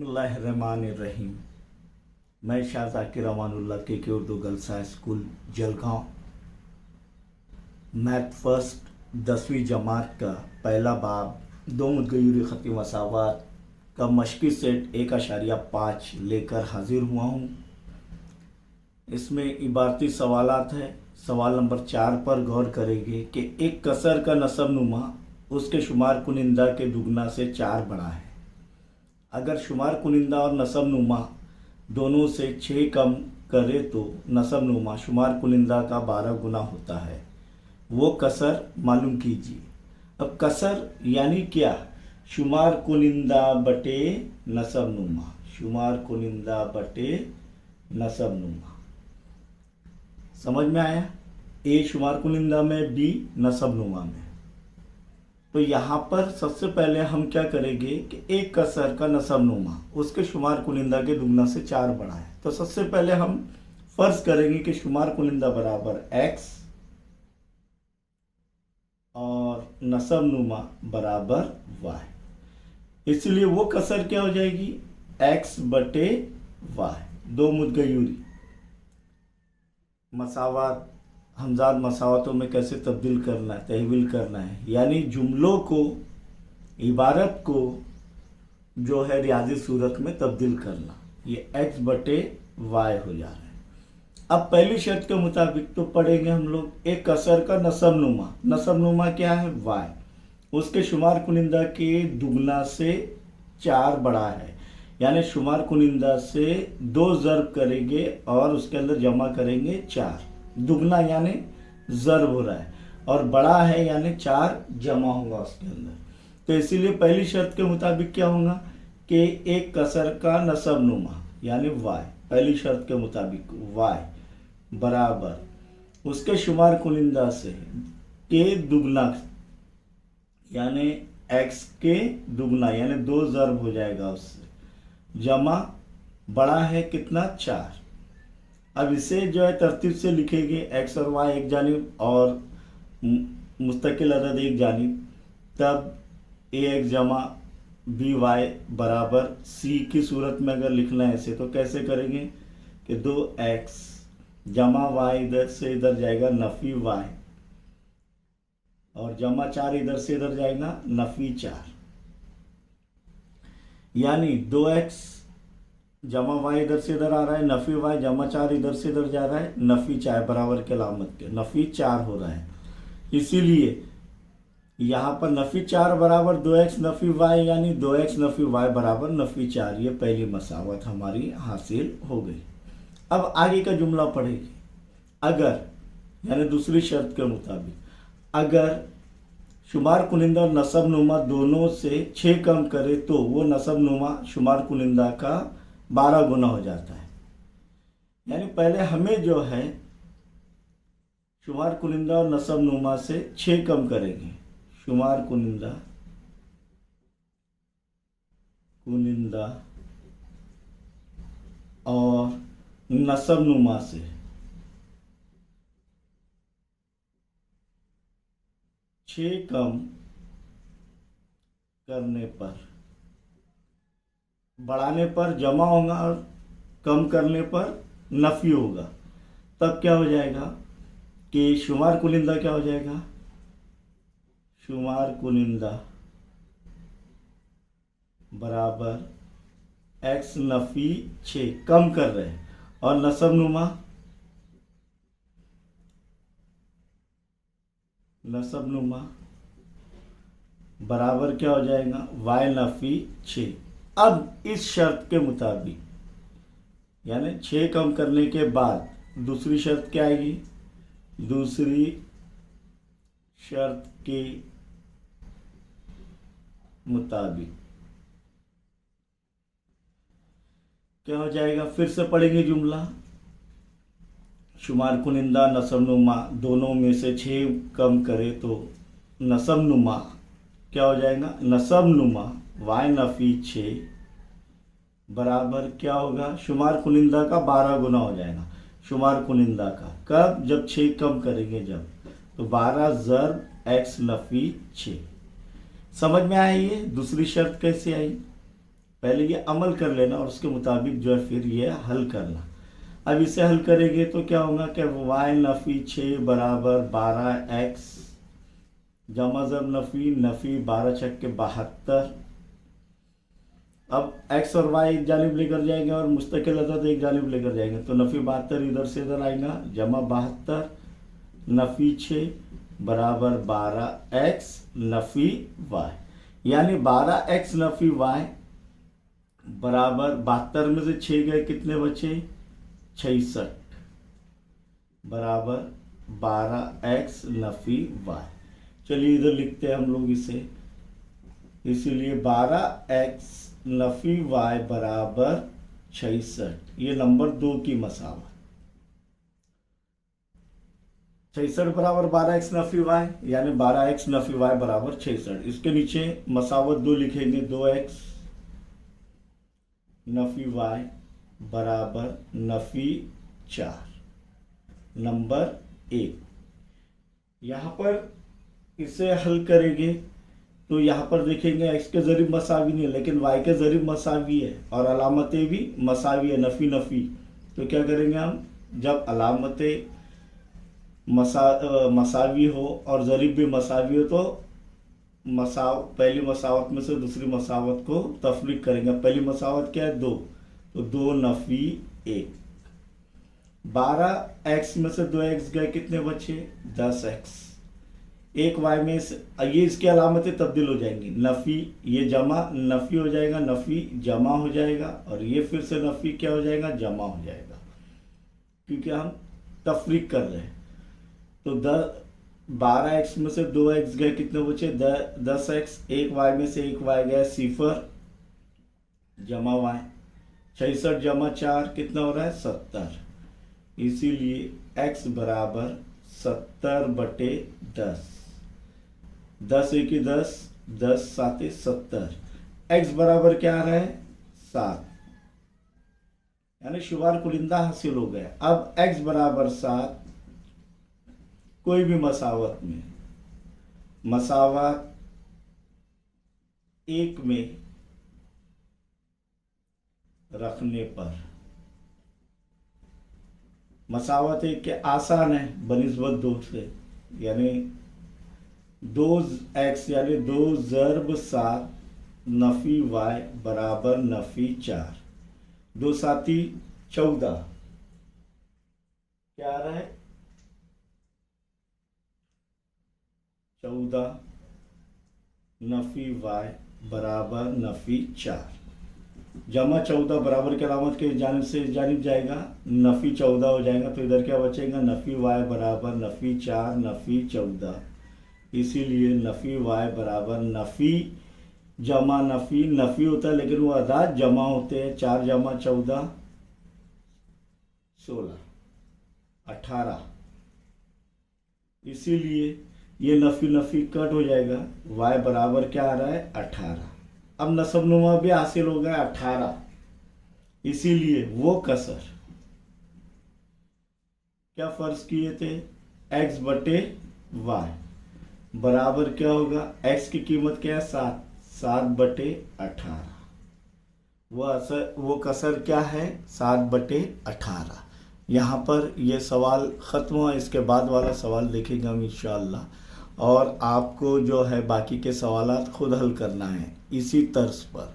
बिस्मिल्लाहिर्रहमानिर्रहीम। मैं शाह ज़ाकिर अमानुल्लाह के Urdu girls high school Jalgaon math first 10वीं जमात का पहला बाब दो मुद्गयूरी ख़ती मसावात का मशक़ी सेट 1.5 लेकर हाजिर हुआ हूँ। इसमें इबारती सवालात है। सवाल नंबर 4 पर गौर करेंगे कि एक कसर का नसब नुमा उसके शुमार कुनिंदा के दुगना से 4 बड़ा है। अगर शुमार कुनिंदा और नसब नुमा दोनों से 6 कम करे तो नसब नुमा शुमार कुनिंदा का 12 गुना होता है। वो कसर मालूम कीजिए। अब कसर यानी क्या? शुमार कुनिंदा बटे नसब नुमा, शुमार कुनिंदा बटे नसब नुमा। समझ में आया? ए शुमार कुनिंदा में, बी नसब नुमा में। तो यहाँ पर सबसे पहले हम क्या करेंगे कि एक कसर का नसब नुमा उसके शुमार कुनिंदा के दुगना से 4 बड़ा है। तो सबसे पहले हम फर्ज करेंगे कि शुमार कुनिंदा बराबर x और नसब नुमा बराबर y। इसलिए वो कसर क्या हो जाएगी? x बटे y। दो मुद्गयूरी मसावात हमजाद मसावतों में कैसे तब्दील करना है, तहवील करना है, यानी जुमलों को, इबारत को जो है रियाजी सूरत में तब्दील करना। ये x बटे y हो जा रहा है। अब पहली शर्त के मुताबिक तो पढ़ेंगे हम लोग एक कसर का नसब नुमा। नसब नुमा क्या है? y। उसके शुमार कुनिंदा के दुगना से 4 बड़ा है, यानी शुमार कुनिंदा से 2 ज़र्ब करेंगे और उसके अंदर जमा करेंगे 4। दुगना यानी ज़र्ब हो रहा है और बड़ा है यानी 4 जमा होगा उसके अंदर। तो इसीलिए पहली शर्त के मुताबिक क्या होगा कि एक कसर का नसब नुमा यानी y, पहली शर्त के मुताबिक y बराबर उसके शुमार कुनिंदा से के दुगना यानी x के दुगना यानी 2 ज़र्ब हो जाएगा उससे, जमा बड़ा है कितना? 4। अब इसे जो है तरतीब से लिखेंगे, x और y एक जानिब और मुस्तकिल अदद एक जानिब। तब ax जमा by बराबर c की सूरत में अगर लिखना है इसे तो कैसे करेंगे कि 2x जमा y इधर से इधर जाएगा नफ़ी y और जमा 4 इधर से इधर जाएगा नफ़ी 4, यानी 2x जमा y इधर से इधर आ रहा है, नफ़ी y जमा 4 इधर से इधर जा रहा है, नफ़ी 4 बराबर के अलामत के नफ़ी 4 हो रहा है। इसीलिए यहाँ पर नफ़ी 4 बराबर 2x नफ़ी y यानी 2x नफ़ी y बराबर नफ़ी 4। ये पहली मसावत हमारी हासिल हो गई। अब आगे का जुमला पढ़ेंगे। अगर यानी दूसरी शर्त के मुताबिक अगर शुमार कुनिंदा और नसब नुमा दोनों से 6 कम करे तो वो नसब नुमा शुमार कुनिंदा का 12 गुना हो जाता है। यानी पहले हमें जो है शुमार कुनिंदा और नसब नुमा से 6 कम करेंगे। शुमार कुनिंदा और नसब नुमा से 6 कम करने पर, बढ़ाने पर जमा होगा और कम करने पर नफ़ी होगा। तब क्या हो जाएगा कि शुमार कुनिंदा क्या हो जाएगा? शुमार कुनिंदा बराबर x नफ़ी 6 कम कर रहे हैं और नसब नुमा बराबर क्या हो जाएगा? y नफ़ी 6। अब इस शर्त के मुताबिक यानी 6 कम करने के बाद दूसरी शर्त क्या आएगी? दूसरी शर्त के मुताबिक क्या हो जाएगा? फिर से पढ़ेंगे जुमला। शुमार कुनिंदा नसब नुमा दोनों में से 6 कम करे तो नसब नुमा क्या हो जाएगा? नसब नुमा y नफ़ी 6 बराबर क्या होगा? शुमार कुनिंदा का 12 गुना हो जाएगा। शुमार कुनिंदा का कब? जब 6 कम करेंगे जब, तो 12 ज़र्ब x नफ़ी 6। समझ में आया? ये दूसरी शर्त कैसे आई? पहले ये अमल कर लेना और उसके मुताबिक जो है फिर ये हल करना। अब इसे हल करेंगे तो क्या होगा कि y नफ़ी 6 बराबर 12x जमा ज़र नफ़ी नफ़ी 12 छक्के 72। अब x और y एक जानिब लेकर जाएंगे और मुस्तकिल अदद एक जानिब लेकर जाएंगे, तो नफ़ी 72 इधर से इधर आएगा, जमा 72 नफ़ी 6 बराबर 12x नफ़ी y, यानी 12x नफ़ी y बराबर 72 में से 6 गए, कितने बचे 66 बराबर 12x नफ़ी y। चलिए इधर लिखते हैं हम लोग इसे, इसीलिए 12x नफ़ी y बराबर 66, ये नंबर 2 की मसावत। 66 बराबर 12x नफ़ी y, यानी 12x नफ़ी y बराबर 66। इसके नीचे मसावत 2 लिखेंगे, 2x नफ़ी y बराबर नफ़ी 4, नंबर 1। यहाँ पर इसे हल करेंगे तो यहाँ पर देखेंगे x के ज़रिब मसावी नहीं है लेकिन y के ज़रिब मसावी है और अलामतें भी मसावी है, नफ़ी नफ़ी। तो क्या करेंगे हम, जब अलामतें मसावी हो और ज़रिब भी मसावी हो तो पहली मसावत में से दूसरी मसावत को तफरीक करेंगे। पहली मसावत क्या है 2, तो 2 नफ़ी 1। 12x में से 2x गए, कितने बचे 10x। एक y में से ये इसकी अलामतें तब्दील हो जाएंगी, नफ़ी ये जमा नफ़ी हो जाएगा, नफ़ी जमा हो जाएगा और ये फिर से नफ़ी क्या हो जाएगा, जमा हो जाएगा, क्योंकि हम तफरीक कर रहे हैं। तो 12x में से 2x गए, कितने बचे 10x। एक y में से एक y गया 0 जमा y, 66 जमा 4 कितना हो रहा है 70। इसीलिए x बराबर 70/10, 10 एक 10, 10 7 70। x बराबर क्या आ रहा है 7, यानी शुमार कुलिंदा हासिल हो गया। अब x बराबर 7 कोई भी मसावत में, मसावत 1 में रखने पर, मसावत 1 के आसान है बनिस्बत 2 से, यानी 2x यानी 2 ज़रब 7 नफ़ी y बराबर नफ़ी 4, 2 साती 14, क्या आ रहा है 14 नफ़ी y बराबर नफ़ी 4, जमा 14 बराबर की अलामत के जानिब से जानिब जाएगा, नफ़ी 14 हो जाएगा, तो इधर क्या बचेगा नफ़ी y बराबर नफ़ी 4 नफ़ी 14। इसीलिए नफ़ी y बराबर नफ़ी जमा नफ़ी, नफ़ी होता है लेकिन वो अदाद जमा होते हैं, 4 जमा 14 16 18। इसीलिए ये नफ़ी नफ़ी कट हो जाएगा, y बराबर क्या आ रहा है 18। अब नसबनुमा भी हासिल हो गया 18, इसीलिए वो कसर क्या फर्ज किए थे x बटे y बराबर क्या होगा, x की कीमत क्या है 7, 7/18। वो कसर क्या है 7/18। यहाँ पर ये सवाल ख़त्म हुआ, इसके बाद वाला सवाल देखेंगे हम इंशाअल्लाह, और आपको जो है बाकी के सवालात खुद हल करना है इसी तर्ज पर।